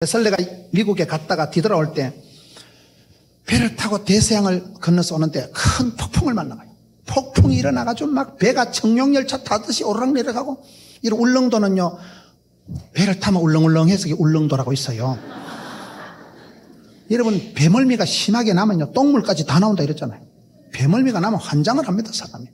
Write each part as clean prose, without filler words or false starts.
웨슬레가 미국에 갔다가 뒤돌아올 때 배를 타고 대서양을 건너서 오는데 큰 폭풍을 만나요. 폭풍이 일어나가지고 막 배가 청룡열차 타듯이 오르락내리락하고, 이런 울릉도는요, 배를 타면 울렁울렁해서 울릉도라고 있어요. 여러분, 배멀미가 심하게 나면요, 똥물까지 다 나온다 이랬잖아요. 배멀미가 나면 환장을 합니다, 사람이.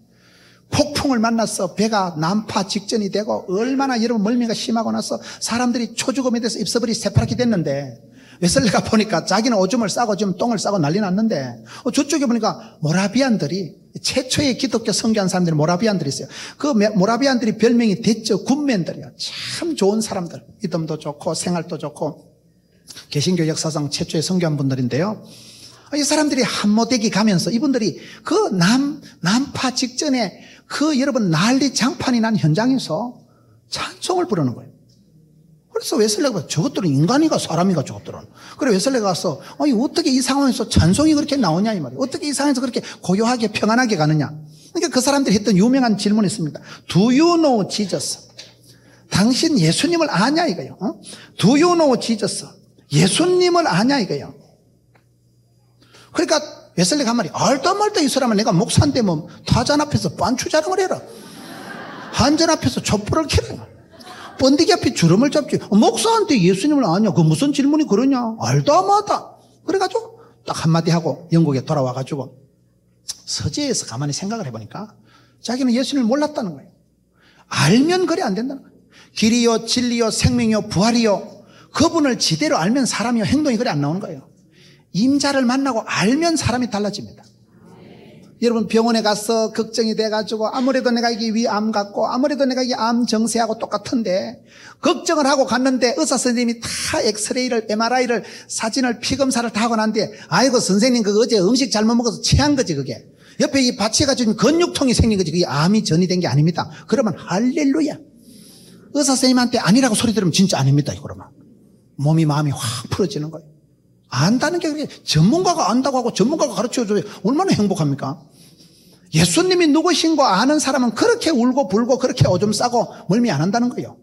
폭풍을 만나서 배가 난파 직전이 되고, 얼마나 여러분 멀미가 심하고 나서 사람들이 초죽음에 대해서 입서버리 새파랗게 됐는데, 웨슬레가 보니까 자기는 오줌을 싸고 지금 똥을 싸고 난리 났는데, 저쪽에 보니까 모라비안들이, 최초의 기독교 선교한 사람들이 모라비안들이 있어요. 그 모라비안들이 별명이 대처 굿맨들이에요. 참 좋은 사람들, 믿음도 좋고 생활도 좋고 개신교 역사상 최초의 선교한 분들인데요, 이 사람들이 한모대기 가면서 이분들이 그 난파 직전에 그 여러분 난리 장판이 난 현장에서 찬송을 부르는 거예요. 그래서 웨슬레가, 저것들은 인간이가 사람이가 저것들은. 그래 웨슬레가 가서, 아니 어떻게 이 상황에서 찬송이 그렇게 나오냐 이 말이에요. 어떻게 이 상황에서 그렇게 고요하게 평안하게 가느냐. 그러니까 그 사람들이 했던 유명한 질문이 있습니다. Do you know Jesus? 당신 예수님을 아냐 이거예요. Do you know Jesus? 예수님을 아냐 이거예요. 그러니까 웨슬레가 한 말이, 알다 말다 이 사람은 내가 목사인데 뭐 타잔 앞에서 반추 자랑을 해라, 한전 앞에서 촛불을 켜라, 번데기 앞에 주름을 잡지, 목사한테 예수님을 아냐, 그 무슨 질문이 그러냐, 알다 마다. 그래가지고 딱 한마디 하고 영국에 돌아와가지고 서재에서 가만히 생각을 해보니까 자기는 예수님을 몰랐다는 거예요. 알면 그래 안 된다는 거예요. 길이요 진리요 생명이요 부활이요, 그분을 지대로 알면 사람이요 행동이 그래 안 나오는 거예요. 임자를 만나고 알면 사람이 달라집니다. 여러분, 병원에 가서 걱정이 돼가지고 아무래도 내가 이게 위암 같고 아무래도 내가 이게 암 정세하고 똑같은데 걱정을 하고 갔는데 의사 선생님이 다 엑스레이를, MRI를, 사진을, 피검사를 다 하고 난데, 아이고 선생님 그거 어제 음식 잘못 먹어서 체한 거지 그게. 옆에 이 받쳐가지고 근육통이 생긴 거지, 그게 암이 전이 된 게 아닙니다. 그러면 할렐루야. 의사 선생님한테 아니라고 소리 들으면 진짜 아닙니다. 그러면 몸이 마음이 확 풀어지는 거예요. 안다는 게 그렇게, 전문가가 안다고 하고 전문가가 가르쳐줘야 얼마나 행복합니까? 예수님이 누구신 거 아는 사람은 그렇게 울고 불고 그렇게 오줌 싸고 멀미 안 한다는 거예요.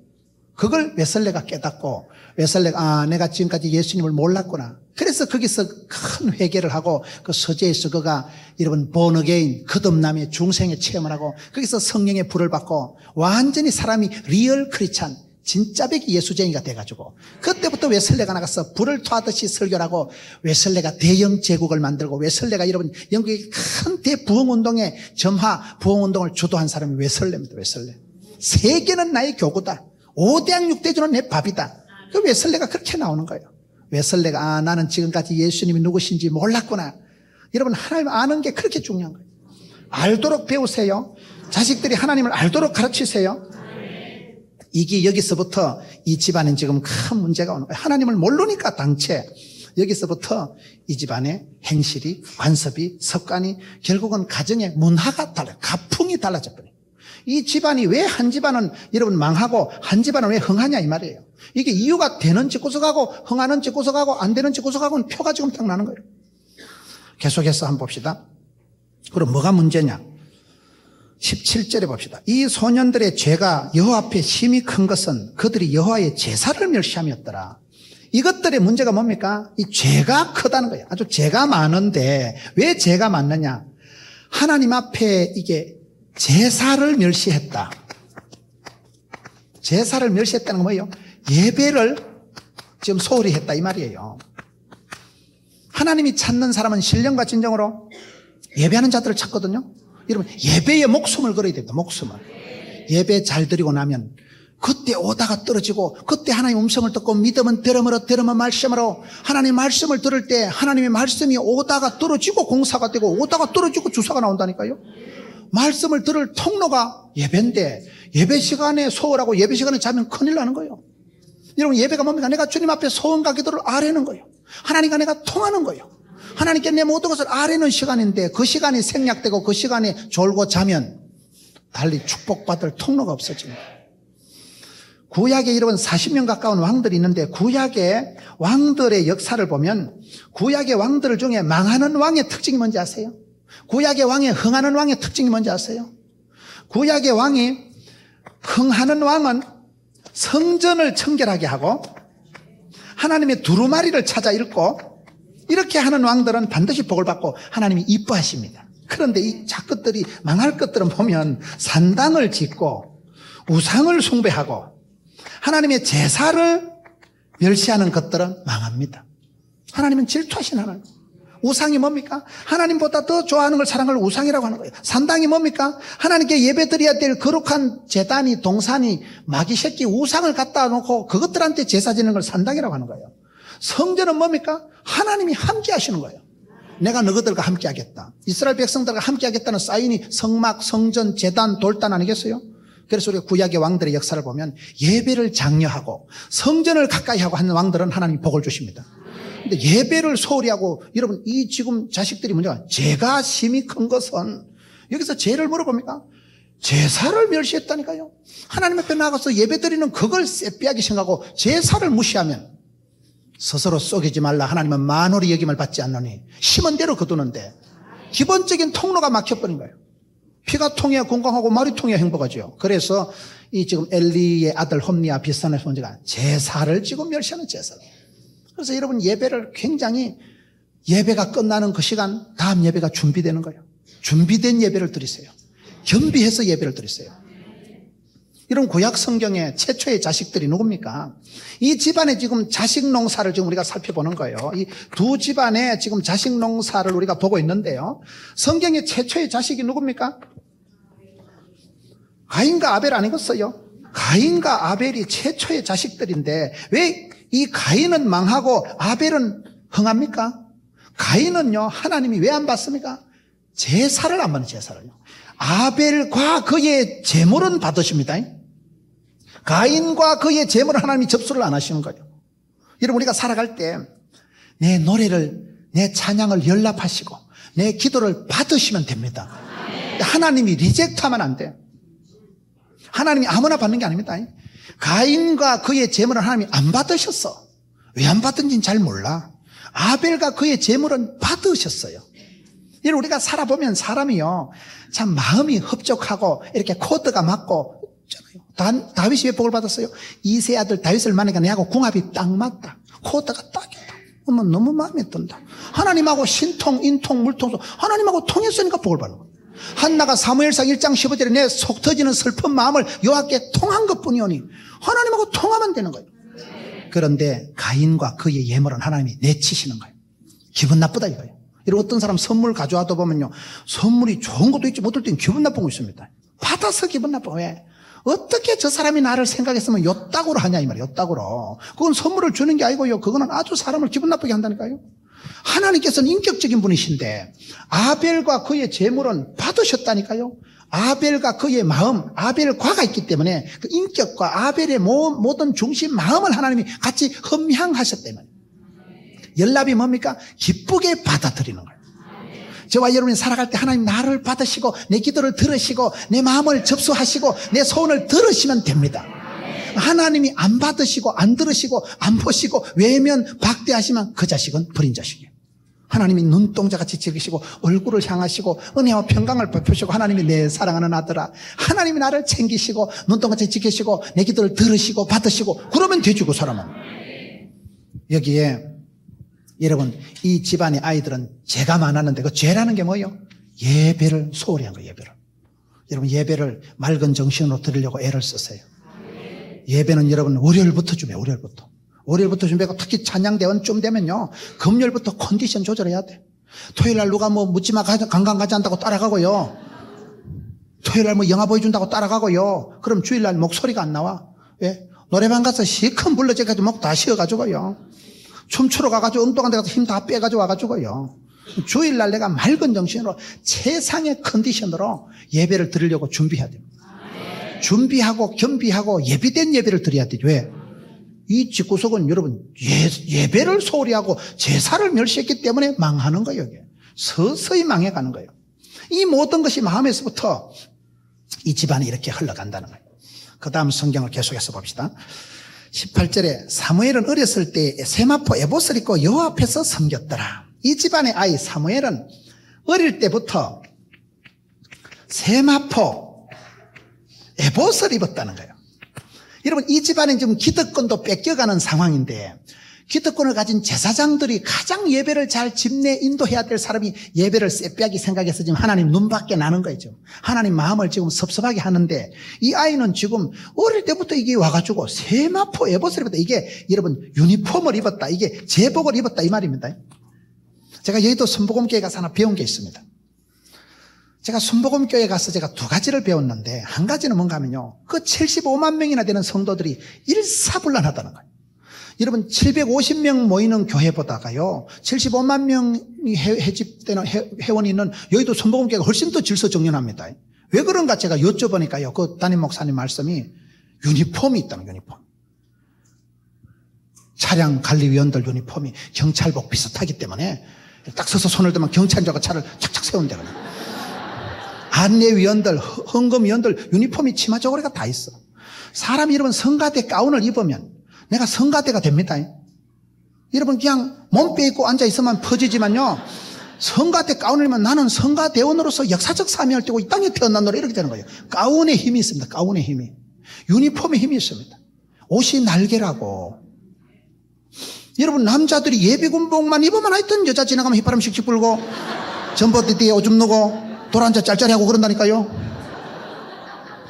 그걸 웨슬레가 깨닫고, 웨슬레가 내가 지금까지 예수님을 몰랐구나. 그래서 거기서 큰 회개를 하고 그 서재에서 그가 여러분 born again, 거듭남의 중생의 체험을 하고 거기서 성령의 불을 받고 완전히 사람이 리얼 크리스찬, 진짜배기 예수쟁이가 돼가지고, 그때부터 웨슬레가 나가서 불을 토하듯이 설교를 하고 웨슬레가 대영 제국을 만들고, 웨슬레가 여러분 영국의 큰 대부흥운동의 점화 부흥운동을 주도한 사람이 웨슬레입니다. 웨슬레. 세계는 나의 교구다, 5대학 6대주는 내 밥이다. 그 웨슬레가 그렇게 나오는 거예요. 웨슬레가 나는 지금까지 예수님이 누구신지 몰랐구나. 여러분, 하나님 아는 게 그렇게 중요한 거예요. 알도록 배우세요. 자식들이 하나님을 알도록 가르치세요. 이게 여기서부터 이 집안은 지금 큰 문제가 오는 거예요. 하나님을 모르니까 당체 여기서부터 이 집안의 행실이, 관습이, 습관이, 결국은 가정의 문화가 달라요. 가풍이 달라져 버려요. 이 집안이 왜 한 집안은 여러분 망하고 한 집안은 왜 흥하냐 이 말이에요. 이게 이유가 되는지 구석하고 흥하는지 구석하고 안 되는지 구석하고는 표가 지금 딱 나는 거예요. 계속해서 한번 봅시다. 그럼 뭐가 문제냐? 17절에 봅시다. 이 소년들의 죄가 여호와 앞에 심히 큰 것은 그들이 여호와의 제사를 멸시함이었더라. 이것들의 문제가 뭡니까? 이 죄가 크다는 거예요. 아주 죄가 많은데 왜 죄가 많느냐? 하나님 앞에 이게 제사를 멸시했다. 제사를 멸시했다는 건 뭐예요? 예배를 지금 소홀히 했다 이 말이에요. 하나님이 찾는 사람은 신령과 진정으로 예배하는 자들을 찾거든요. 여러분, 예배에 목숨을 걸어야 됩니다. 목숨을. 예배 잘 드리고 나면 그때 오다가 떨어지고, 그때 하나님 음성을 듣고 믿음은 들음으로 들음은 말씀으로, 하나님 말씀을 들을 때 하나님의 말씀이 오다가 떨어지고 공사가 되고 오다가 떨어지고 주사가 나온다니까요. 말씀을 들을 통로가 예배인데 예배 시간에 소홀하고 예배 시간에 자면 큰일 나는 거예요. 여러분, 예배가 뭡니까? 내가 주님 앞에 소원과 기도를 아뢰는 거예요. 하나님과 내가 통하는 거예요. 하나님께 내 모든 것을 아뢰는 시간인데 그 시간이 생략되고 그 시간에 졸고 자면 달리 축복받을 통로가 없어집니다. 구약에 여러분 40명 가까운 왕들이 있는데, 구약의 왕들의 역사를 보면 구약의 왕들 중에 망하는 왕의 특징이 뭔지 아세요? 구약의 왕이 흥하는 왕의 특징이 뭔지 아세요? 구약의 왕이 흥하는 왕은 성전을 청결하게 하고 하나님의 두루마리를 찾아 읽고 이렇게 하는 왕들은 반드시 복을 받고 하나님이 이뻐하십니다. 그런데 이 작것들이 망할 것들은 보면 산당을 짓고 우상을 숭배하고 하나님의 제사를 멸시하는 것들은 망합니다. 하나님은 질투하신 하나님. 우상이 뭡니까? 하나님보다 더 좋아하는 걸 사랑하는 걸 우상이라고 하는 거예요. 산당이 뭡니까? 하나님께 예배드려야 될 거룩한 제단이, 동산이, 마귀 새끼 우상을 갖다 놓고 그것들한테 제사 지는 걸 산당이라고 하는 거예요. 성전은 뭡니까? 하나님이 함께 하시는 거예요. 내가 너희들과 함께 하겠다. 이스라엘 백성들과 함께 하겠다는 사인이 성막, 성전, 제단, 돌단 아니겠어요? 그래서 우리가 구약의 왕들의 역사를 보면 예배를 장려하고 성전을 가까이 하고 하는 왕들은 하나님이 복을 주십니다. 근데 예배를 소홀히 하고, 여러분, 이 지금 자식들이 문제가, 죄가 심히 큰 것은, 여기서 죄를 물어봅니까? 제사를 멸시했다니까요. 하나님 앞에 나가서 예배 드리는 그걸 쎄삐하게 생각하고 제사를 무시하면 스스로 속이지 말라. 하나님은 만홀히 여김을 받지 않노니 심은 대로 거두는데 기본적인 통로가 막혀버린 거예요. 피가 통해야 건강하고 말이 통해야 행복하죠. 그래서 이 지금 엘리의 아들 홈리와 비슷한 문제가 제사를 지금 멸시하는 제사를. 그래서 여러분 예배를 굉장히 예배가 끝나는 그 시간 다음 예배가 준비되는 거예요. 준비된 예배를 드리세요. 겸비해서 예배를 드리세요. 이런 구약 성경의 최초의 자식들이 누굽니까? 이 집안의 지금 자식 농사를 지금 우리가 살펴보는 거예요. 이 두 집안의 지금 자식 농사를 우리가 보고 있는데요. 성경의 최초의 자식이 누굽니까? 가인과 아벨 아니겠어요? 가인과 아벨이 최초의 자식들인데 왜 이 가인은 망하고 아벨은 흥합니까? 가인은요, 하나님이 왜 안 받습니까? 제사를 안 받는 제사를요. 아벨과 그의 제물은 받으십니다. 가인과 그의 제물은 하나님이 접수를 안 하시는 거예요. 여러분, 우리가 살아갈 때 내 노래를, 내 찬양을 연락하시고 내 기도를 받으시면 됩니다. 하나님이 리젝트하면 안 돼요. 하나님이 아무나 받는 게 아닙니다. 가인과 그의 제물은 하나님이 안 받으셨어. 왜 안 받은지는 잘 몰라. 아벨과 그의 제물은 받으셨어요. 여러분, 우리가 살아보면 사람이요, 참 마음이 흡족하고 이렇게 코드가 맞고 있잖아요. 다윗이 왜 복을 받았어요? 이세 아들 다윗을 만나니까 내하고 궁합이 딱 맞다. 코드가 딱이다. 그러면 너무 마음에 든다. 하나님하고 신통, 인통, 물통, 하나님하고 통했으니까 복을 받는 거예요. 한나가 사무엘상 1장 15절에 내 속 터지는 슬픈 마음을 여호와께 통한 것뿐이오니 하나님하고 통하면 되는 거예요. 그런데 가인과 그의 예물은 하나님이 내치시는 거예요. 기분 나쁘다 이거예요. 이런 어떤 사람 선물 가져와도 보면요, 선물이 좋은 것도 있지 못할 때는 기분 나쁜 거 있습니다. 받아서 기분 나빠. 왜? 어떻게 저 사람이 나를 생각했으면 요따구로 하냐 이 말이에요. 요따구로. 그건 선물을 주는 게 아니고요, 그거는 아주 사람을 기분 나쁘게 한다니까요. 하나님께서는 인격적인 분이신데 아벨과 그의 제물은 받으셨다니까요. 아벨과 그의 마음, 아벨과가 있기 때문에 그 인격과 아벨의 모든 중심 마음을 하나님이 같이 흠향하셨다면 연락이 뭡니까? 기쁘게 받아들이는 거예요. 저와 여러분이 살아갈 때 하나님 나를 받으시고 내 기도를 들으시고 내 마음을 접수하시고 내 소원을 들으시면 됩니다. 하나님이 안 받으시고 안 들으시고 안 보시고 외면 박대하시면 그 자식은 버린 자식이에요. 하나님이 눈동자같이 즐기시고 얼굴을 향하시고 은혜와 평강을 베푸시고 하나님이 내 사랑하는 아들아, 하나님이 나를 챙기시고 눈동자같이 지키시고 내 기도를 들으시고 받으시고 그러면 되지 그 사람은. 여기에 여러분, 이 집안의 아이들은 죄가 많았는데 그 죄라는 게 뭐예요? 예배를 소홀히 한 거예요. 예배를. 여러분, 예배를 맑은 정신으로 드리려고 애를 쓰세요. 예배는 여러분 월요일부터 준비해요. 월요일부터 준비하고 특히 찬양대원 좀 되면요, 금요일부터 컨디션 조절해야 돼. 토요일날 누가 뭐 묻지마 관광 가지 않다고 따라가고요, 토요일날 뭐 영화 보여준다고 따라가고요, 그럼 주일날 목소리가 안 나와. 왜? 노래방 가서 시큰 불러져가지고 목 다 쉬어가지고요, 춤추러 가가지고 엉뚱한 데 가서 힘 다 빼가지고 와가지고요, 주일날 내가 맑은 정신으로 최상의 컨디션으로 예배를 드리려고 준비해야 됩니다. 준비하고 겸비하고 예비된 예배를 드려야 되죠. 왜? 이 집구석은 여러분 예배를 소홀히 하고 제사를 멸시했기 때문에 망하는 거예요. 이게 서서히 망해가는 거예요. 이 모든 것이 마음에서부터 이 집안이 이렇게 흘러간다는 거예요. 그 다음 성경을 계속해서 봅시다. 18절에 사무엘은 어렸을 때 세마포 에봇을 입고 여호와 앞에서 섬겼더라. 이 집안의 아이 사무엘은 어릴 때부터 세마포 에봇을 입었다는 거예요. 여러분, 이 집안은 지금 기득권도 뺏겨가는 상황인데 기득권을 가진 제사장들이 가장 예배를 잘 집내 인도해야 될 사람이 예배를 쎄빼하게 생각해서 지금 하나님 눈밖에 나는 거예요. 지금 하나님 마음을 지금 섭섭하게 하는데, 이 아이는 지금 어릴 때부터 이게 와가지고 세마포 에봇을 입었다. 이게 여러분 유니폼을 입었다, 이게 제복을 입었다 이 말입니다. 제가 여의도 순복음교회 가서 하나 배운 게 있습니다. 제가 순복음교회 가서 제가 두 가지를 배웠는데, 한 가지는 뭔가 하면요, 그 75만 명이나 되는 성도들이 일사불란하다는 거예요. 여러분 750명 모이는 교회보다가요 75만 명이 해집되는 회원이 있는 여의도 순복음교회가 훨씬 더 질서정연합니다. 왜 그런가 제가 여쭤보니까요, 그 담임 목사님 말씀이 유니폼이 있다는, 유니폼. 차량 관리위원들 유니폼이 경찰복 비슷하기 때문에 딱 서서 손을 들면 경찰자가 차를 착착 세운대. 안내위원들, 헌금위원들 유니폼이 치마 저고리가 다 있어. 사람이 여러분 성가대 가운을 입으면 내가 성가대가 됩니다. 여러분 그냥 몸빼 입고 앉아있으면 퍼지지만요, 성가대 가운을 입으면 나는 성가대원으로서 역사적 사명을 띠고 이 땅에 태어난 노래, 이렇게 되는 거예요. 가운의 힘이 있습니다. 가운의 힘이. 유니폼의 힘이 있습니다. 옷이 날개라고. 여러분 남자들이 예비군복만 입으면 하여튼 여자 지나가면 휘파람 씩씩 불고 전봇대 뒤에 오줌 누고 돌아앉아 짤짤하고 그런다니까요.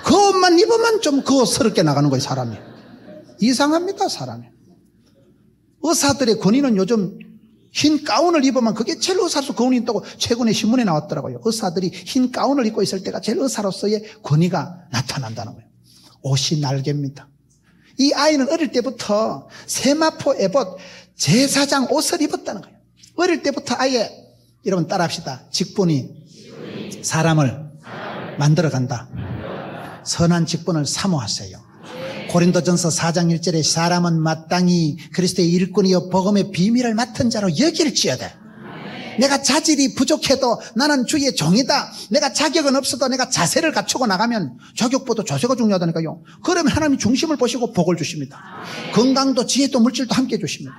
그 옷만 입으면 좀 거스럽게 나가는 거예요, 사람이. 이상합니다, 사람이. 의사들의 권위는 요즘 흰 가운을 입으면 그게 제일 의사로서 권위 있다고 최근에 신문에 나왔더라고요. 의사들이 흰 가운을 입고 있을 때가 제일 의사로서의 권위가 나타난다는 거예요. 옷이 날개입니다. 이 아이는 어릴 때부터 세마포 에봇 제사장 옷을 입었다는 거예요. 어릴 때부터 아예, 여러분 따라합시다. 직분이 사람을 만들어간다. 선한 직분을 사모하세요. 고린도전서 4장 1절에 사람은 마땅히 그리스도의 일꾼이여 복음의 비밀을 맡은 자로 여길지어다. 내가 자질이 부족해도 나는 주의 종이다. 내가 자격은 없어도 내가 자세를 갖추고 나가면, 자격보다 자세가 중요하다니까요. 그러면 하나님이 중심을 보시고 복을 주십니다. 건강도 지혜도 물질도 함께 주십니다.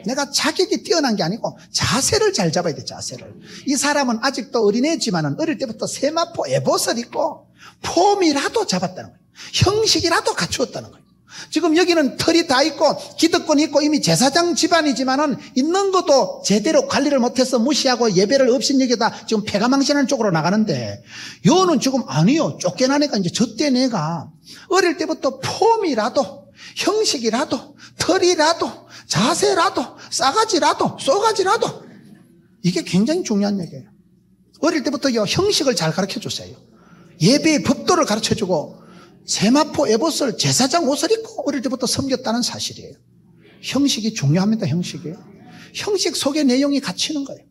내가 자격이 뛰어난 게 아니고 자세를 잘 잡아야 돼, 자세를. 이 사람은 아직도 어린애지만은 어릴 때부터 세마포 에봇을 입고 폼이라도 잡았다는 거예요. 형식이라도 갖추었다는 거예요. 지금 여기는 털이 다 있고 기득권이 있고 이미 제사장 집안이지만은 있는 것도 제대로 관리를 못해서 무시하고 예배를 업신여기다 지금 폐가망신하는 쪽으로 나가는데, 요는 지금 아니요, 쫓겨나니까 이제 저때 내가 어릴 때부터 폼이라도 형식이라도 털이라도 자세라도 싸가지라도 쏘가지라도, 이게 굉장히 중요한 얘기예요. 어릴 때부터요 형식을 잘 가르쳐 줬어요. 예배의 법도를 가르쳐 주고 세마포 에봇을 제사장 옷을 입고 어릴 때부터 섬겼다는 사실이에요. 형식이 중요합니다. 형식이. 형식 속에 내용이 갇히는 거예요.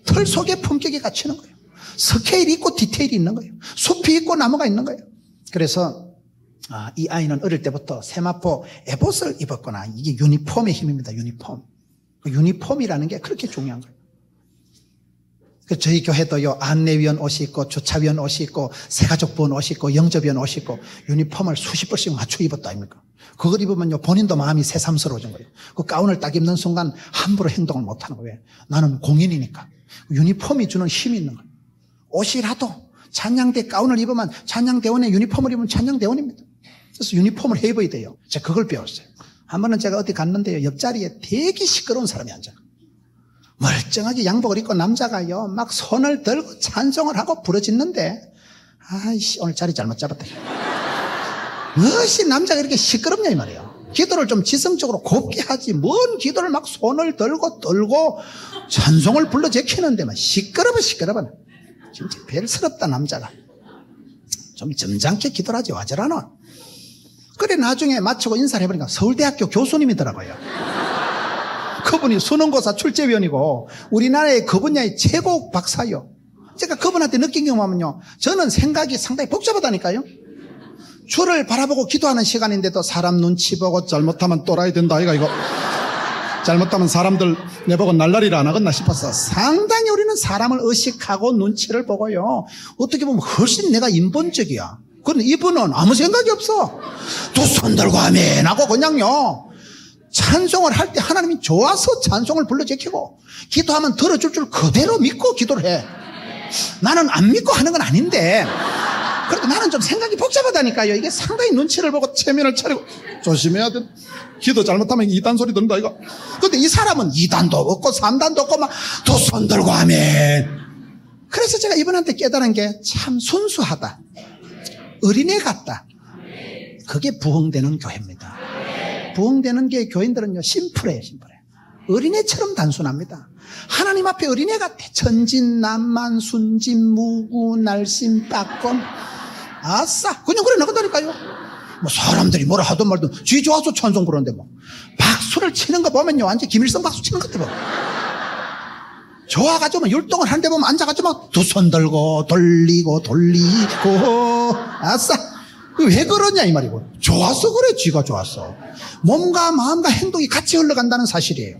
털 속에 품격이 갇히는 거예요. 스케일이 있고 디테일이 있는 거예요. 숲이 있고 나무가 있는 거예요. 그래서 이 아이는 어릴 때부터 세마포 에봇을 입었거나, 이게 유니폼의 힘입니다. 유니폼. 유니폼이라는 게 그렇게 중요한 거예요. 저희 교회도요, 안내위원 옷이 있고 주차위원 옷이 있고 새가족부원 옷이 있고 영접위원 옷이 있고 유니폼을 수십 벌씩 맞춰 입었다 아닙니까? 그걸 입으면요 본인도 마음이 새삼스러워진 거예요. 그 가운을 딱 입는 순간 함부로 행동을 못하는 거예요. 나는 공인이니까. 유니폼이 주는 힘이 있는 거예요. 옷이라도 찬양대 가운을 입으면 찬양대원의 유니폼을 입으면 찬양대원입니다. 그래서 유니폼을 해 입어야 돼요. 제가 그걸 배웠어요. 한 번은 제가 어디 갔는데요, 옆자리에 되게 시끄러운 사람이 앉아요. 멀쩡하게 양복을 입고 남자가요 막 손을 들고 찬송을 하고 부르짖는데, 아이씨 오늘 자리 잘못 잡았다. 무엇이 남자가 이렇게 시끄럽냐 이 말이에요. 기도를 좀 지성적으로 곱게 하지, 뭔 기도를 막 손을 들고 떨고 찬송을 불러 제키는데 막 시끄러워. 진짜 별스럽다. 남자가 좀 점잖게 기도를 하지 와저라노. 그래 나중에 마치고 인사를 해보니까 서울대학교 교수님이더라고요. 그분이 수능고사 출제위원이고 우리나라의 그 분야의 최고 박사요. 제가 그분한테 느낀 게 뭐냐면요, 저는 생각이 상당히 복잡하다니까요. 주를 바라보고 기도하는 시간인데도 사람 눈치 보고 잘못하면 또라이 된다 이거 잘못하면 사람들 내보고 날라리라 안 하겠나 싶어서, 상당히 우리는 사람을 의식하고 눈치를 보고요, 어떻게 보면 훨씬 내가 인본적이야. 그런데 이분은 아무 생각이 없어. 두 손 들고 아멘 하고 그냥요 찬송을 할 때 하나님이 좋아서 찬송을 불러 제키고, 기도하면 들어줄 줄 그대로 믿고 기도를 해. 나는 안 믿고 하는 건 아닌데 그래도 나는 좀 생각이 복잡하다니까요. 이게 상당히 눈치를 보고 체면을 차리고 조심해야 돼. 기도 잘못하면 이단 소리 든다 이거. 근데 이 사람은 2단도 없고 3단도 없고 막 두 손 들고 아멘. 그래서 제가 이분한테 깨달은 게 참 순수하다, 어린애 같다. 그게 부흥되는 교회입니다. 부흥되는 게 교인들은요 심플해요. 심플해. 어린애처럼 단순합니다. 하나님 앞에 어린애 같아. 천진난만 순진무구 날씬 빠꼼 아싸 그냥 그래 나간다니까요. 뭐 사람들이 뭐라 하든 말든 쥐 좋아서 찬송 부르는데 뭐 박수를 치는 거 보면요 완전 김일성 박수 치는 것 같아. 뭐. 좋아가지고 막 율동을 하는데 보면 앉아가지고 막 두 손 들고 돌리고 아싸 왜 그러냐 이 말이고. 좋아서 그래. 쥐가 좋았어. 몸과 마음과 행동이 같이 흘러간다는 사실이에요.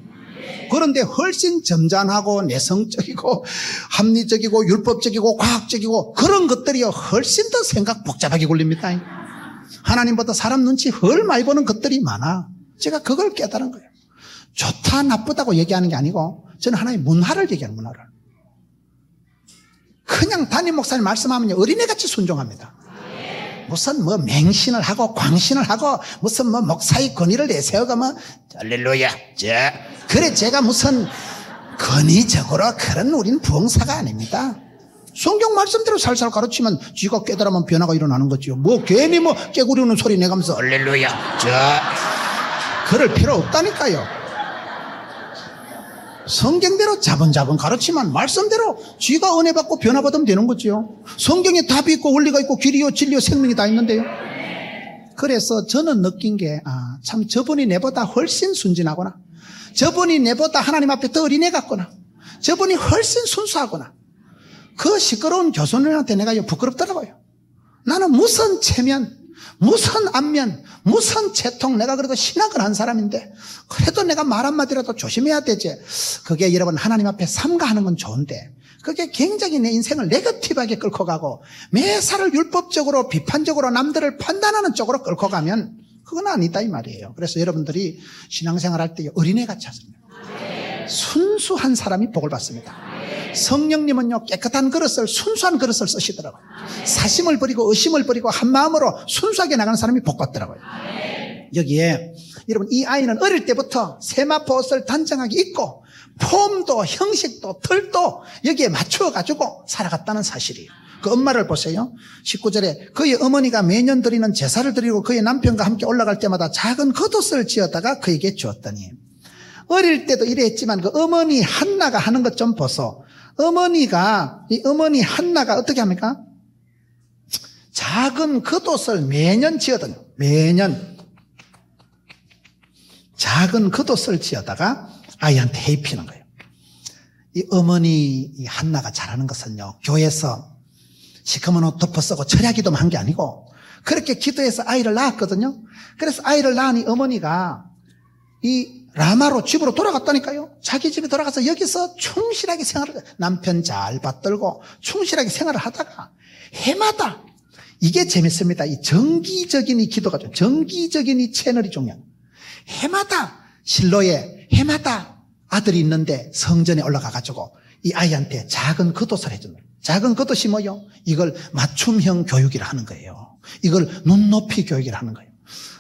그런데 훨씬 점잖하고 내성적이고 합리적이고 율법적이고 과학적이고 그런 것들이요 훨씬 더 생각 복잡하게 굴립니다. 하나님보다 사람 눈치 훨 많이 보는 것들이 많아. 제가 그걸 깨달은 거예요. 좋다 나쁘다고 얘기하는 게 아니고 저는 하나의 문화를 얘기하는 문화를. 그냥 담임 목사님 말씀하면 어린애같이 순종합니다. 무슨 뭐 맹신을 하고 광신을 하고 무슨 뭐 목사의 권위를 내세우고 뭐 할렐루야 그래 제가 무슨 권위적으로 그런 우린 부흥사가 아닙니다. 성경 말씀대로 살살 가르치면 쥐가 깨달으면 변화가 일어나는 거지요. 뭐 괜히 뭐 깨구리는 소리 내가면서 할렐루야 그럴 필요 없다니까요. 성경대로 자본자본 가르치면 말씀대로 쥐가 은혜 받고 변화 받으면 되는 거지요. 성경에 답이 있고 원리가 있고 길이요 진리요 생명이 다 있는데요. 그래서 저는 느낀 게 참 저분이 내보다 훨씬 순진하구나. 저분이 내보다 하나님 앞에 더 어린애 같구나. 저분이 훨씬 순수하구나. 그 시끄러운 교수님한테 내가 부끄럽더라고요. 나는 무슨 체면, 무슨 안면, 무슨 채통, 내가 그래도 신학을 한 사람인데 그래도 내가 말 한마디라도 조심해야 되지. 그게 여러분 하나님 앞에 삼가하는 건 좋은데 그게 굉장히 내 인생을 네거티브하게 끌고 가고 매사를 율법적으로 비판적으로 남들을 판단하는 쪽으로 끌고 가면 그건 아니다 이 말이에요. 그래서 여러분들이 신앙생활 할 때 어린애같이 하세요. 순수한 사람이 복을 받습니다. 성령님은요 깨끗한 그릇을 순수한 그릇을 쓰시더라고요. 사심을 버리고 의심을 버리고 한 마음으로 순수하게 나가는 사람이 복 받더라고요. 여기에 여러분 이 아이는 어릴 때부터 세마포 옷을 단정하게 입고 폼도 형식도 털도 여기에 맞춰가지고 살아갔다는 사실이에요. 그 엄마를 보세요. 19절에 그의 어머니가 매년 드리는 제사를 드리고 그의 남편과 함께 올라갈 때마다 작은 겉옷을 지었다가 그에게 주었더니 어릴 때도 이래 했지만 그 어머니 한나가 하는 것 좀 보소. 이 어머니 한나가 어떻게 합니까? 작은 겉옷을 매년 지어더니 매년 작은 겉옷을 지어다가 아이한테 입히는 거예요. 이 어머니 이 한나가 잘하는 것은요 교회에서 시커먼 옷 덮어 쓰고 철야기도만 한 게 아니고 그렇게 기도해서 아이를 낳았거든요. 그래서 아이를 낳은 이 어머니가 이 라마로 집으로 돌아갔다니까요. 자기 집에 돌아가서 여기서 충실하게 생활을 남편 잘 받들고 충실하게 생활을 하다가 해마다 이게 재밌습니다. 이 정기적인 이 기도가 좀 정기적인 이 채널이 중요해요. 해마다 실로에 해마다 아들이 있는데 성전에 올라가가지고 이 아이한테 작은 겉옷을 해주는 거예요. 작은 겉옷이 뭐요? 이걸 맞춤형 교육이라 하는 거예요. 이걸 눈높이 교육이라 하는 거예요.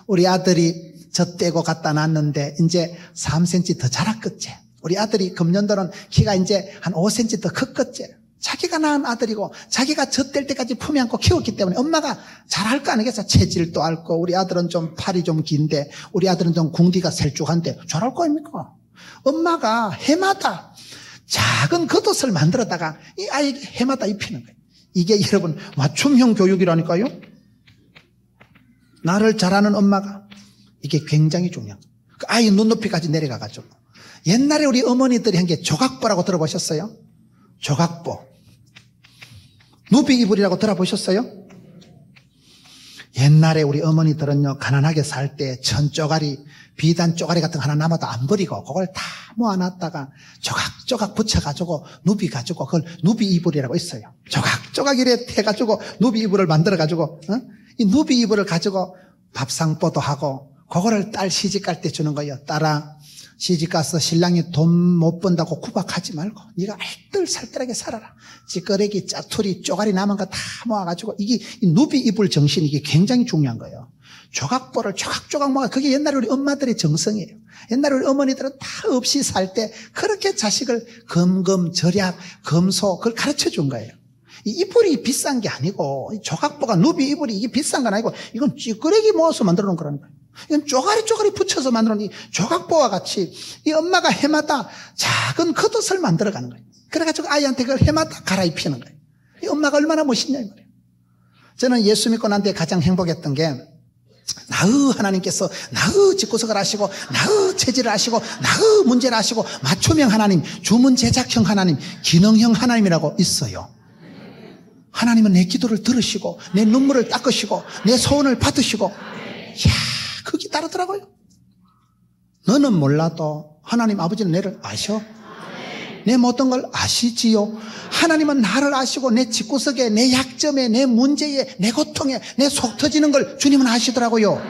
우리 아들이 저 떼고 갖다 놨는데 이제 3cm 더 자랐겠지. 우리 아들이 금년도는 키가 이제 한 5cm 더 컸겠지. 자기가 낳은 아들이고 자기가 젖될 때까지 품에 안고 키웠기 때문에 엄마가 잘할 거 아니겠어. 체질도 알고 우리 아들은 좀 팔이 좀 긴데 우리 아들은 좀 궁디가 셀쭉한데 잘할 거 아닙니까? 엄마가 해마다 작은 겉옷을 만들었다가 이 아이에게 해마다 입히는 거예요. 이게 여러분 맞춤형 교육이라니까요. 나를 잘하는 엄마가 이게 굉장히 중요해요. 그 아이 눈높이까지 내려가가지고 옛날에 우리 어머니들이 한 게 조각보라고 들어보셨어요? 조각보 누비 이불이라고 들어보셨어요? 옛날에 우리 어머니들은요 가난하게 살 때 천쪼가리 비단 쪼가리 같은 거 하나 남아도 안 버리고 그걸 다 모아놨다가 조각조각 붙여가지고 누비 가지고 그걸 누비 이불이라고 있어요. 조각조각 이래 해가지고 누비 이불을 만들어가지고 이 누비 이불을 가지고 밥상보도 하고 그거를 딸 시집갈 때 주는 거예요. 딸아 시집가서 신랑이 돈 못 번다고 구박하지 말고 네가 알뜰살뜰하게 살아라. 찌꺼레기, 짜투리, 쪼가리 남은 거 다 모아가지고 이게 누비 입을 정신이 이게 굉장히 중요한 거예요. 조각보를 조각조각 모아. 그게 옛날에 우리 엄마들의 정성이에요. 옛날에 우리 어머니들은 다 없이 살 때 그렇게 자식을 금금, 절약, 금소 그걸 가르쳐 준 거예요. 이 이불이 비싼 게 아니고 조각보가 누비 이불이 이게 비싼 건 아니고 이건 찌꺼레기 모아서 만들어 놓은 거라는 거예요. 이건 쪼가리 붙여서 만들어 놓은 이 조각보와 같이 이 엄마가 해마다 작은 겉옷을 만들어가는 거예요. 그래가지고 아이한테 그걸 해마다 갈아입히는 거예요. 이 엄마가 얼마나 멋있냐 이 말이에요. 저는 예수 믿고 난 뒤에 가장 행복했던 게 나의 하나님께서 나의 집구석을 아시고 나의 체질을 아시고 나의 문제를 아시고 맞춤형 하나님, 주문 제작형 하나님, 기능형 하나님이라고 있어요. 하나님은 내 기도를 들으시고 내 눈물을 닦으시고 내 소원을 받으시고 이야 그게 다르더라고요. 너는 몰라도 하나님 아버지는 내를 아셔. 내 모든 걸 아시지요. 하나님은 나를 아시고 내 집구석에 내 약점에 내 문제에 내 고통에 내 속 터지는 걸 주님은 아시더라고요.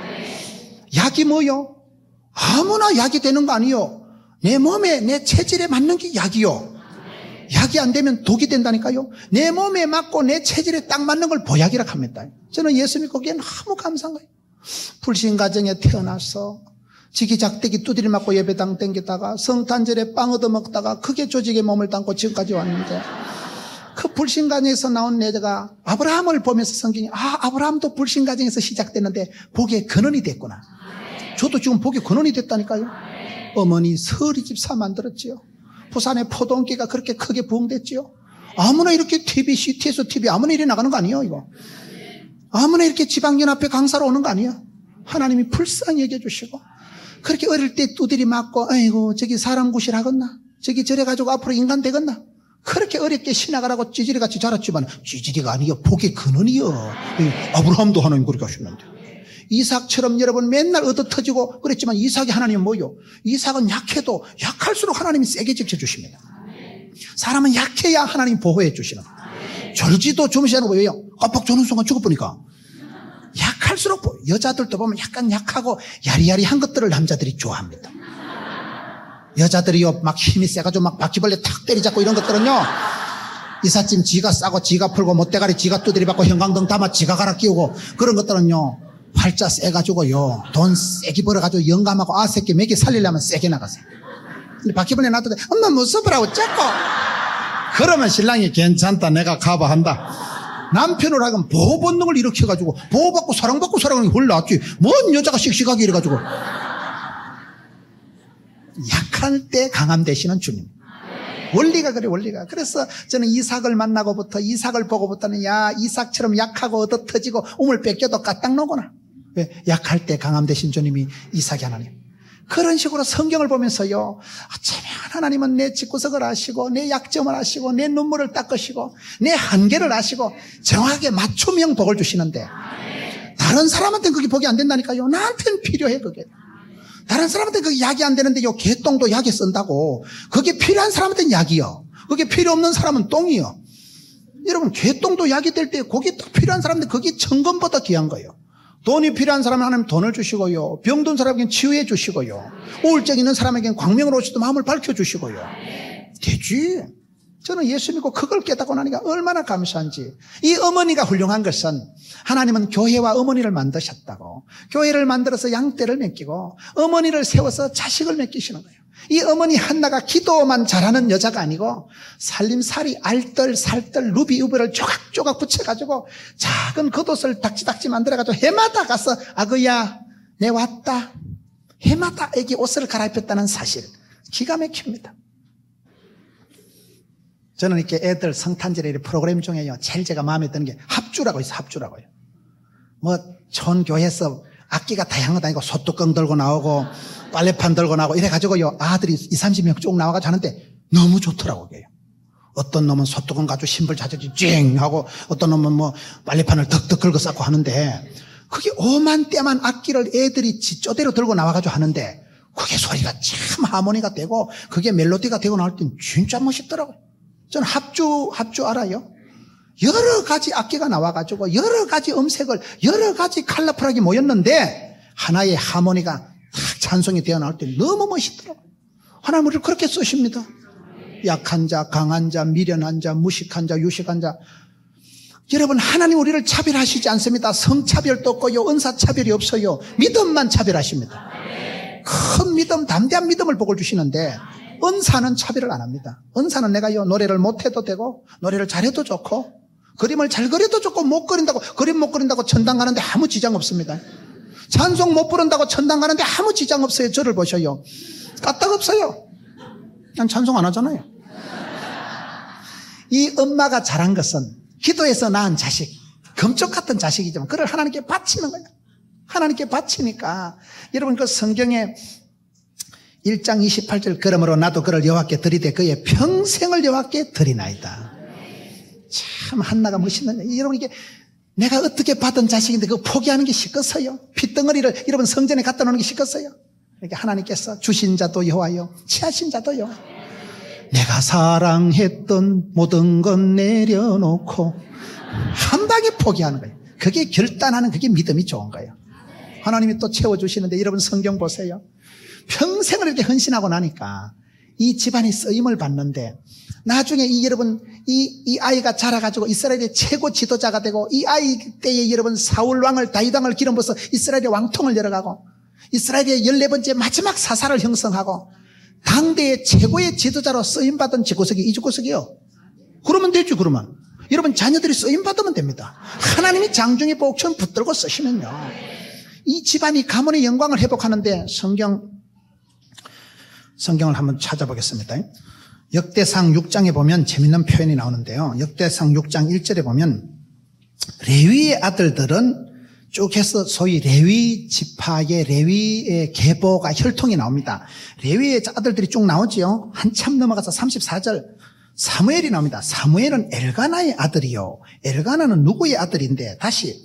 약이 뭐요? 아무나 약이 되는 거 아니요. 내 몸에 내 체질에 맞는 게 약이요. 약이 안 되면 독이 된다니까요. 내 몸에 맞고 내 체질에 딱 맞는 걸 보약이라고 합니다. 저는 예수 믿고 그게 너무 감사한 거예요. 불신 가정에 태어나서 지기작대기 두드리 맞고 예배당 댕기다가 성탄절에 빵 얻어먹다가 크게 조직에 몸을 담고 지금까지 왔는데 그 불신 가정에서 나온 내가 아브라함을 보면서 성경이 아브라함도 불신 가정에서 시작됐는데 복의 근원이 됐구나. 저도 지금 복의 근원이 됐다니까요. 어머니 서리 집사 만들었지요. 부산의 포동기가 그렇게 크게 부흥됐지요. 아무나 이렇게 TV, CT에서 TV 아무나 이래 나가는 거 아니에요 이거. 아무나 이렇게 지방연합회 강사로 오는 거 아니에요. 하나님이 불쌍히 여겨주시고 그렇게 어릴 때 두드리 맞고 아이고 저기 사람 구실하겠나 저기 저래가지고 앞으로 인간 되겠나 그렇게 어렵게 신학을 찌질이같이 자랐지만 찌질이가 아니요 복의 근원이요. 아브라함도 하나님 그렇게 하셨는데 이삭처럼 여러분 맨날 얻어터지고 그랬지만 이삭이 하나님은 뭐요? 이삭은 약해도 약할수록 하나님이 세게 지켜주십니다. 사람은 약해야 하나님 보호해 주시는 절지도 주무시는 거 보여요. 깜빡 조는 순간 죽어보니까 약할수록 여자들도 보면 약간 약하고 야리야리한 것들을 남자들이 좋아합니다. 여자들이요 막 힘이 세가지고 막 바퀴벌레 탁 때리잡고 이런 것들은요 이삿짐 지가 싸고 지가 풀고 못대가리 지가 두드리 받고 형광등 담아 지가 갈아 끼우고 그런 것들은요 팔자 세가지고요 돈 세게 벌어가지고 영감하고 새끼 매기 살리려면 세게 나가세요. 근데 바퀴벌레 놔두대 엄마 무서워라고 자꾸 그러면 신랑이 괜찮다 내가 커버한다. 남편을 하면 보호 본능을 일으켜가지고 보호받고 사랑받고 사랑하는 게 훨 낫지. 뭔 여자가 씩씩하게 이래가지고. 약할 때 강함 되시는 주님. 원리가 그래 원리가. 그래서 저는 이삭을 만나고부터 이삭을 보고부터는 야 이삭처럼 약하고 얻어터지고 우물 뺏겨도 까딱 놓거나. 왜? 약할 때 강함 되신 주님이 이삭이 하나님. 그런 식으로 성경을 보면서요 어쩌면 하나님은 내 집구석을 아시고 내 약점을 아시고 내 눈물을 닦으시고 내 한계를 아시고 정확하게 맞춤형 복을 주시는데 다른 사람한테는 그게 복이 안 된다니까요. 나한테는 필요해 그게. 다른 사람한테는 그게 약이 안 되는데 요 개똥도 약에 쓴다고. 그게 필요한 사람한테는 약이요. 그게 필요 없는 사람은 똥이요. 여러분 개똥도 약이 될 때 그게 딱 필요한 사람인데 그게 천금보다 귀한 거예요. 돈이 필요한 사람은 하나님 돈을 주시고요. 병든 사람에게는 치유해 주시고요. 우울증 있는 사람에게는 광명으로 오셔도 마음을 밝혀주시고요. 되지. 저는 예수 믿고 그걸 깨닫고 나니까 얼마나 감사한지. 이 어머니가 훌륭한 것은 하나님은 교회와 어머니를 만드셨다고. 교회를 만들어서 양떼를 맡기고 어머니를 세워서 자식을 맡기시는 거예요. 이 어머니 한나가 기도만 잘하는 여자가 아니고 살림살이 알뜰 살뜰 루비 유비를 조각조각 붙여가지고 작은 겉옷을 닥지닥지 만들어가지고 해마다 가서 아그야 내 왔다. 해마다 애기 옷을 갈아입혔다는 사실 기가 막힙니다. 저는 이렇게 애들 성탄절에 프로그램 중에요 제일 제가 마음에 드는 게 합주라고 있어요. 합주라고요. 뭐 촌교회에서 악기가 다양한 거 아니고 소뚜껑 들고 나오고 빨래판 들고 나오고 이래가지고요 아들이 20-30명 쭉 나와가지고 하는데 너무 좋더라고요. 어떤 놈은 소뚜껑 가지고 신발 자저지 찡 하고 어떤 놈은 뭐 빨래판을 덕덕 긁어 쌓고 하는데 그게 오만 때만 악기를 애들이 지쪼대로 들고 나와가지고 하는데 그게 소리가 참 하모니가 되고 그게 멜로디가 되고 나올 땐 진짜 멋있더라고요. 저는 합주 알아요? 여러 가지 악기가 나와가지고 여러 가지 음색을 여러 가지 컬러풀하게 모였는데 하나의 하모니가 딱 찬송이 되어 나올 때 너무 멋있더라고요. 하나님 우리를 그렇게 쓰십니다. 약한 자, 강한 자, 미련한 자, 무식한 자, 유식한 자. 여러분, 하나님 우리를 차별하시지 않습니다. 성차별도 없고요, 은사차별이 없어요. 믿음만 차별하십니다. 큰 믿음, 담대한 믿음을 복을 주시는데 은사는 차별을 안 합니다. 은사는 내가요, 노래를 못해도 되고 노래를 잘해도 좋고 그림을 잘 그려도 좋고 못 그린다고, 그림 못 그린다고 천당 가는데 아무 지장 없습니다. 찬송 못 부른다고 천당 가는데 아무 지장 없어요. 저를 보셔요. 까딱 없어요. 난 찬송 안 하잖아요. 이 엄마가 잘한 것은 기도해서 낳은 자식, 금쪽 같은 자식이지만 그걸 하나님께 바치는 거예요. 하나님께 바치니까 여러분 그 성경에 1장 28절 그러므로 나도 그를 여호와께 드리되 그의 평생을 여호와께 드리나이다. 참 한나가 멋있는, 여러분 이게 내가 어떻게 받은 자식인데 그거 포기하는 게 쉽겠어요? 핏덩어리를 여러분 성전에 갖다 놓는 게 쉽겠어요? 이렇게 하나님께서 주신 자도 여호와요, 취하신 자도 여호와. 내가 사랑했던 모든 건 내려놓고 한 방에 포기하는 거예요. 그게 결단하는, 그게 믿음이 좋은 거예요. 하나님이 또 채워주시는데 여러분 성경 보세요. 평생을 이렇게 헌신하고 나니까 이 집안이 쓰임을 받는데 나중에 여러분 이 아이가 자라가지고 이스라엘의 최고 지도자가 되고 이 아이 때에 여러분 사울 왕을, 다윗 왕을 기름 부어서 이스라엘의 왕통을 열어가고 이스라엘의 14번째 마지막 사사를 형성하고 당대의 최고의 지도자로 쓰임받은 집구석이 이 집구석이요. 그러면 되죠. 그러면 여러분 자녀들이 쓰임받으면 됩니다. 하나님이 장중의 복처럼 붙들고 쓰시면요, 이 집안이 가문의 영광을 회복하는데 성경을 한번 찾아보겠습니다. 역대상 6장에 보면 재밌는 표현이 나오는데요. 역대상 6장 1절에 보면 레위의 아들들은 쭉 해서 소위 레위 지파의 레위의 계보가 혈통이 나옵니다. 레위의 아들들이 쭉 나오지요. 한참 넘어가서 34절 사무엘이 나옵니다. 사무엘은 엘가나의 아들이요. 엘가나는 누구의 아들인데, 다시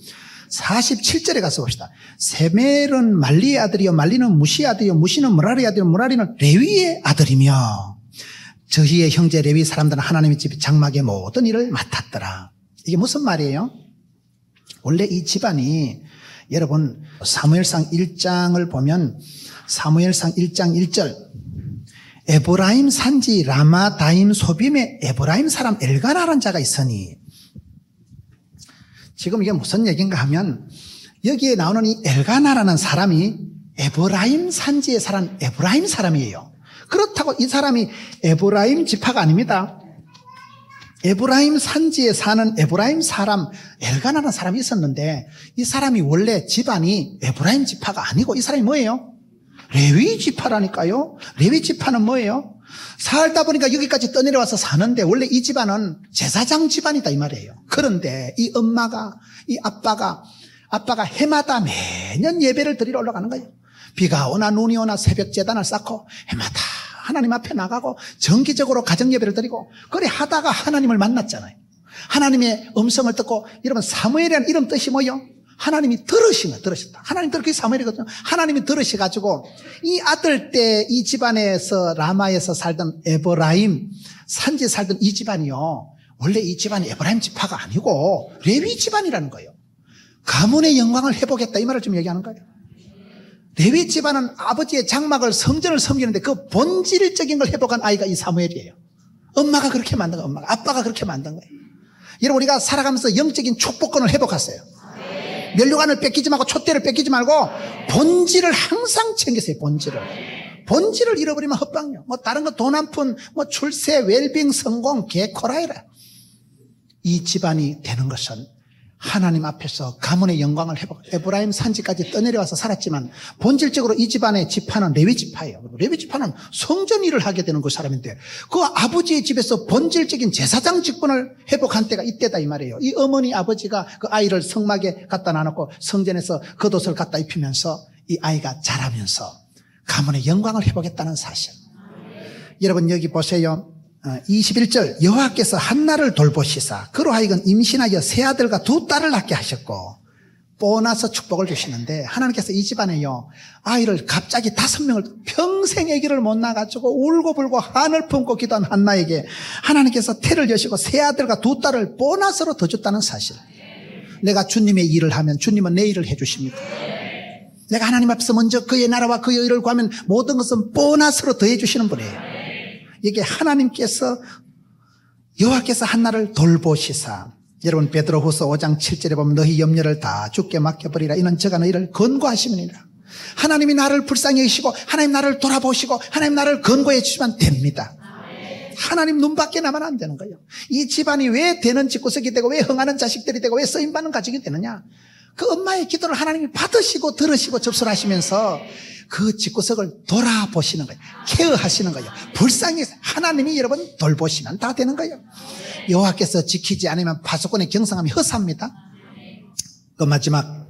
47절에 가서 봅시다. 세멜은 말리의 아들이요, 말리는 무시의 아들이요, 무시는 무라리의 아들이요, 무라리는 레위의 아들이며 저희의 형제 레위 사람들은 하나님의 집 장막의 모든 일을 맡았더라. 이게 무슨 말이에요? 원래 이 집안이 여러분 사무엘상 1장을 보면 사무엘상 1장 1절 에브라임 산지 라마다임 소빔에 에브라임 사람 엘가나라는 자가 있으니, 지금 이게 무슨 얘기인가 하면 여기에 나오는 이 엘가나라는 사람이 에브라임 산지에 사는 에브라임 사람이에요. 그렇다고 이 사람이 에브라임 지파가 아닙니다. 에브라임 산지에 사는 에브라임 사람 엘가나라는 사람이 있었는데 이 사람이 원래 집안이 에브라임 지파가 아니고 이 사람이 뭐예요? 레위 지파라니까요. 레위 지파는 뭐예요? 살다 보니까 여기까지 떠내려와서 사는데 원래 이 집안은 제사장 집안이다 이 말이에요. 그런데 이 엄마가, 이 아빠가 해마다 매년 예배를 드리러 올라가는 거예요. 비가 오나 눈이 오나 새벽 제단을 쌓고 해마다 하나님 앞에 나가고 정기적으로 가정 예배를 드리고 그래 하다가 하나님을 만났잖아요. 하나님의 음성을 듣고, 여러분 사무엘이라는 이름 뜻이 뭐예요? 하나님이 들으시면 들으셨다. 하나님 그게 사무엘이거든요. 하나님이 들으셔가지고 이 아들 때 이 집안에서 라마에서 살던 에브라임 산지에 살던 이 집안이요, 원래 이 집안이 에브라임 지파가 아니고 레위 집안이라는 거예요. 가문의 영광을 회복했다 이 말을 좀 얘기하는 거예요. 레위 집안은 아버지의 장막을, 성전을 섬기는데 그 본질적인 걸 회복한 아이가 이 사무엘이에요. 엄마가 그렇게 만든 거예요. 엄마가, 아빠가 그렇게 만든 거예요. 여러분 우리가 살아가면서 영적인 축복권을 회복하세요. 면류관을 뺏기지 말고 촛대를 뺏기지 말고 본질을 항상 챙기세요. 본질을 잃어버리면 헛방이요. 뭐 다른 거 돈 한 푼, 뭐 출세, 웰빙, 성공, 개코라이라. 이 집안이 되는 것은 하나님 앞에서 가문의 영광을 회복, 에브라임 산지까지 떠내려와서 살았지만 본질적으로 이 집안의 지파는 레위 지파예요. 레위 지파는 성전 일을 하게 되는 그 사람인데 그 아버지의 집에서 본질적인 제사장 직분을 회복한 때가 이때다 이 말이에요. 이 어머니 아버지가 그 아이를 성막에 갖다 놔놓고 성전에서 겉옷을 갖다 입히면서 이 아이가 자라면서 가문의 영광을 회복했다는 사실. 여러분 여기 보세요. 21절 여호와께서 한나를 돌보시사 그로 하여금 임신하여 세 아들과 두 딸을 낳게 하셨고 보너스 축복을 주시는데, 하나님께서 이 집안에요 아이를 갑자기 5명을 평생 아기를 못 낳아가지고 울고불고 한을 품고 기도한 한나에게 하나님께서 태를 여시고 세 아들과 두 딸을 보너스로 더 줬다는 사실. 내가 주님의 일을 하면 주님은 내 일을 해주십니다. 내가 하나님 앞에서 먼저 그의 나라와 그의 의를 구하면 모든 것은 보너스로 더해 주시는 분이에요. 이게 하나님께서 여호와께서 한나를 돌보시사. 여러분 베드로후서 5장 7절에 보면 너희 염려를 다 주께 맡겨버리라. 이는 저가 너희를 권고하시느니라. 하나님이 나를 불쌍히 여기시고 하나님 나를 돌아보시고 하나님 나를 권고해 주시면 됩니다. 하나님 눈밖에 나면 안 되는 거예요. 이 집안이 왜 되는 집구석이 되고 왜 흥하는 자식들이 되고 왜 쓰임받는 가정이 되느냐. 그 엄마의 기도를 하나님이 받으시고 들으시고 접수를 하시면서 그 집구석을 돌아보시는 거예요. 케어하시는 거예요. 불쌍히 하나님이 여러분 돌보시면 다 되는 거예요. 여호와께서 지키지 않으면 파수꾼의 경성함이 허사합니다. 그 마지막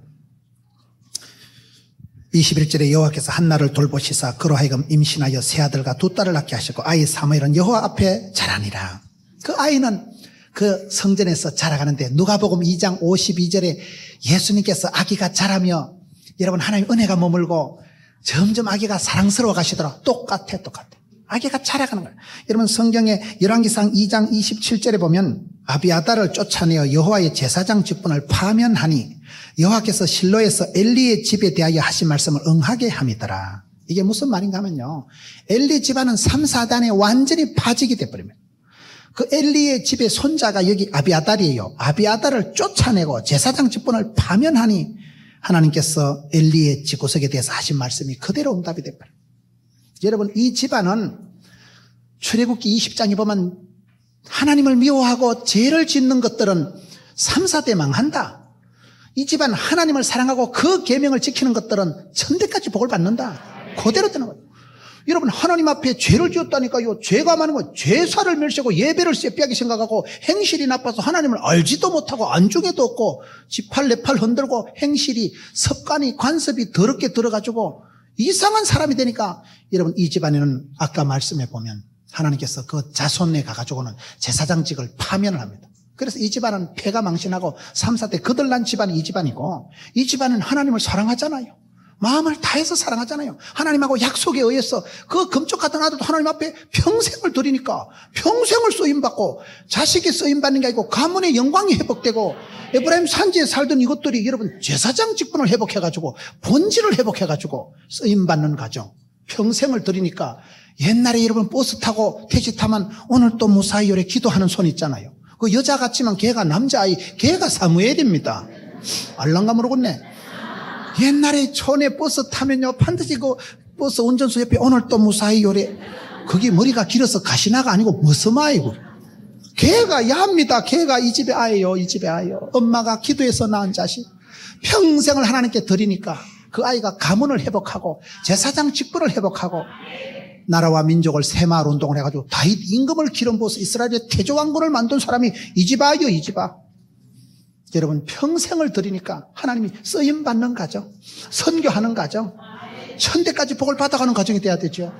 21절에 여호와께서 한나를 돌보시사 그로 하여금 임신하여 세 아들과 두 딸을 낳게 하셨고 아이 사무엘은 여호와 앞에 자라니라. 그 아이는 그 성전에서 자라가는데 누가복음 2장 52절에 예수님께서 아기가 자라며 여러분 하나님 은혜가 머물고 점점 아기가 사랑스러워 가시더라. 똑같아. 아기가 자라가는 거예요. 여러분 성경에 열왕기상 2장 27절에 보면 아비아달을 쫓아내어 여호와의 제사장 직분을 파면하니 여호와께서 실로에서 엘리의 집에 대하여 하신 말씀을 응하게 함이더라. 이게 무슨 말인가 하면요, 엘리 집안은 3, 4단에 완전히 파직이 돼버립니다. 그 엘리의 집의 손자가 여기 아비아달이에요. 아비아달을 쫓아내고 제사장 직분을 파면하니 하나님께서 엘리의 집구석에 대해서 하신 말씀이 그대로 응답이 돼버려요. 여러분 이 집안은 출애굽기 20장에 보면 하나님을 미워하고 죄를 짓는 것들은 3, 4대 망한다. 이 집안 하나님을 사랑하고 그 계명을 지키는 것들은 천대까지 복을 받는다. 그대로 되는 거예요. 여러분 하나님 앞에 죄를 지었다니까요. 죄가 많은 거예요. 죄사를 멸시하고 예배를 쎄삐하게 생각하고 행실이 나빠서 하나님을 알지도 못하고 안중에도 없고 지팔 내팔 흔들고 행실이 습관이 관습이 더럽게 들어가지고 이상한 사람이 되니까 여러분 이 집안에는 아까 말씀해 보면 하나님께서 그 자손에 가가지고는 제사장직을 파면을 합니다. 그래서 이 집안은 폐가 망신하고 3, 4대 거들난 집안이 이 집안이고 이 집안은 하나님을 사랑하잖아요. 마음을 다해서 사랑하잖아요. 하나님하고 약속에 의해서 그 금쪽 같은 아들도 하나님 앞에 평생을 드리니까 평생을 쓰임받고 자식이 쓰임받는 게 아니고 가문의 영광이 회복되고 에브라임 산지에 살던 이것들이 여러분 제사장 직분을 회복해가지고 본질을 회복해가지고 쓰임받는 가정 평생을 드리니까 옛날에 여러분 버스 타고 택시 타면 오늘 또 무사히 요래 기도하는 손 있잖아요. 그 여자 같지만 걔가 남자아이 걔가 사무엘입니다. 알랑가 모르겠네. 옛날에 촌에 버스 타면요 반드시 그 버스 운전수 옆에 오늘 또 무사히 요래 그게 머리가 길어서 가시나가 아니고 머스마이고 걔가 야합니다. 걔가 이 집의 아이요 이 집의 아이요. 엄마가 기도해서 낳은 자식 평생을 하나님께 드리니까 그 아이가 가문을 회복하고 제사장 직분을 회복하고 나라와 민족을 새마을 운동을 해가지고 다윗 임금을 기름 부어서 이스라엘의 태조왕군을 만든 사람이 이 집 아이요 이 집 아. 여러분 평생을 드리니까 하나님이 쓰임받는 가정, 선교하는 가정, 천대까지 복을 받아가는 가정이 돼야 되죠.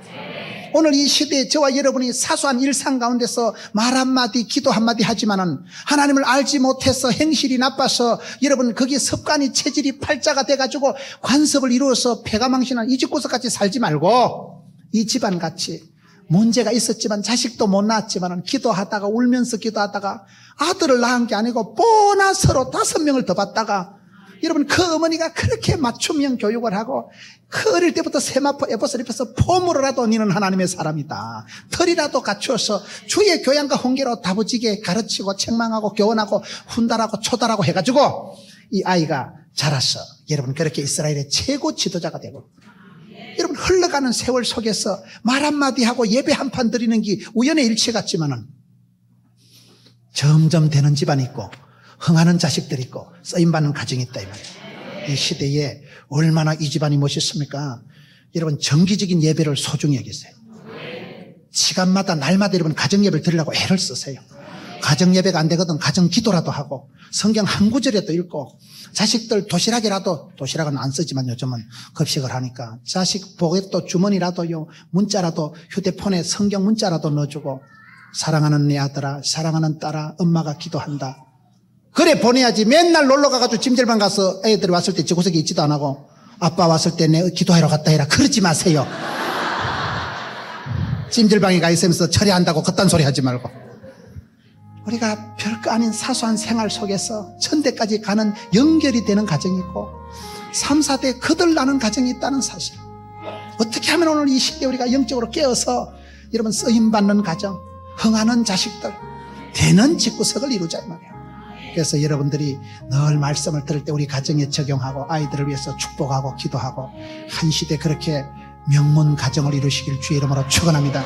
오늘 이 시대에 저와 여러분이 사소한 일상 가운데서 말 한마디 기도 한마디 하지만은 하나님을 알지 못해서 행실이 나빠서 여러분 거기에 습관이 체질이 팔자가 돼가지고 관습을 이루어서 폐가 망신한 이 집구석같이 살지 말고 이 집안같이 문제가 있었지만 자식도 못 낳았지만 기도하다가 울면서 기도하다가 아들을 낳은 게 아니고 보너스로 5명을 더 받다가 여러분 그 어머니가 그렇게 맞춤형 교육을 하고 그 어릴 때부터 세마포 에봇을 입혀서 폼으로라도 니는 하나님의 사람이다. 털이라도 갖추어서 주의 교양과 훈계로 다부지게 가르치고 책망하고 교훈하고 훈달하고 초달하고 해가지고 이 아이가 자라서 여러분 그렇게 이스라엘의 최고 지도자가 되고 여러분 흘러가는 세월 속에서 말 한마디 하고 예배 한 판 드리는 게 우연의 일치 같지만은 점점 되는 집안이 있고 흥하는 자식들이 있고 쓰임받는 가정이 있다 이 말이에요. 이 시대에 얼마나 이 집안이 멋있습니까? 여러분 정기적인 예배를 소중히 여기세요. 시간마다 날마다 여러분 가정예배를 드리려고 애를 쓰세요. 가정예배가 안 되거든 가정 기도라도 하고 성경 한 구절이라도 읽고 자식들 도시락은 안 쓰지만 요즘은 급식을 하니까 자식 보겠도 주머니라도요 문자라도 휴대폰에 성경 문자라도 넣어주고 사랑하는 내 아들아 사랑하는 딸아 엄마가 기도한다 그래 보내야지. 맨날 놀러 가가지고 찜질방 가서 애들이 왔을 때 저구석에 있지도 안 하고 아빠 왔을 때 내 기도하러 갔다 해라 그러지 마세요. 찜질방에 가 있으면서 처리한다고 그딴 소리 하지 말고 우리가 별거 아닌 사소한 생활 속에서 천대까지 가는 연결이 되는 가정이 있고 3, 4대 거들나는 가정이 있다는 사실. 어떻게 하면 오늘 이 시대에 우리가 영적으로 깨어서 여러분 쓰임받는 가정, 흥하는 자식들, 되는 집구석을 이루자 이 말이에요. 그래서 여러분들이 늘 말씀을 들을 때 우리 가정에 적용하고 아이들을 위해서 축복하고 기도하고 한 시대 그렇게 명문 가정을 이루시길 주의 이름으로 축원합니다.